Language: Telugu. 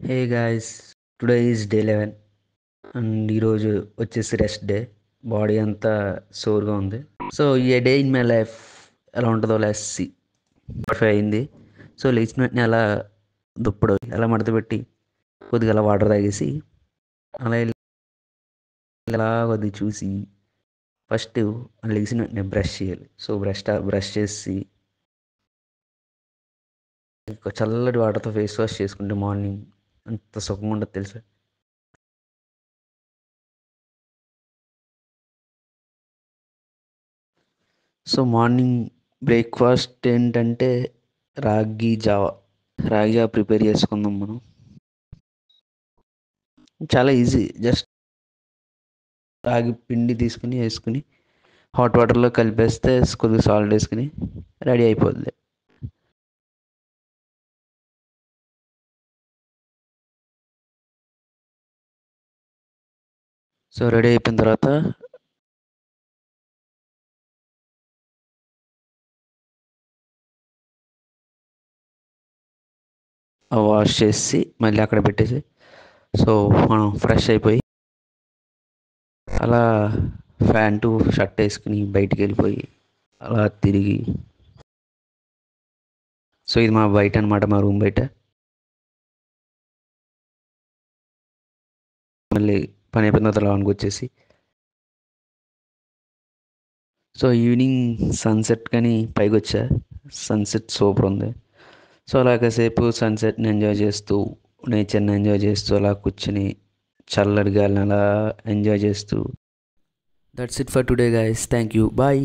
Hey guys, today is day 11 and ఈరోజు వచ్చేసి రెస్ట్ డే. బాడీ అంతా సోర్గా ఉంది. So A day in my life ఎలా ఉంటుందో లేసి 45 అయింది. సో లేచిన వెంటనే అలా దుప్పడు ఎలా మడత పెట్టి కొద్దిగా అలా వాటర్ తాగేసి అలా ఇలా కొద్దిగా చూసి ఫస్ట్ లేచిన వెంటనే బ్రష్ చేయాలి. సో బ్రష్ చేసి చల్లటి వాటర్తో ఫేస్ వాష్ చేసుకుంటే మార్నింగ్ అంత సుఖంగా ఉంటుంది తెలుసా. సో మార్నింగ్ బ్రేక్ఫాస్ట్ ఏంటంటే రాగి జావా. రాగి జావా ప్రిపేర్ చేసుకుందాం మనం. చాలా ఈజీ. జస్ట్ రాగి పిండి తీసుకుని వేసుకుని హాట్ వాటర్లో కలిపేస్తే కొద్దిగా సాల్ట్ వేసుకుని రెడీ అయిపోద్ది. సో రెడీ అయిపోయిన తర్వాత వాష్ చేసి మళ్ళీ అక్కడ పెట్టేసి సో మనం ఫ్రెష్ అయిపోయి అలా ప్యాంటు షర్ట్ వేసుకుని బయటికి వెళ్ళిపోయి అలా తిరిగి, సో ఇది మా బయట అనమాట, మా రూమ్ బయట. మళ్ళీ పని అయిపోయిన తర్వాత లోనికి వచ్చేసి సో ఈవినింగ్ సన్సెట్ కానీ పైకి వచ్చా. సన్సెట్ సూపర్ ఉంది. సో అలా కాసేపు సన్సెట్ని ఎంజాయ్ చేస్తూ, నేచర్ని ఎంజాయ్ చేస్తూ అలా కూర్చుని చల్లటి గాలిని అలా ఎంజాయ్ చేస్తూ. That's it for today guys. Thank you. Bye.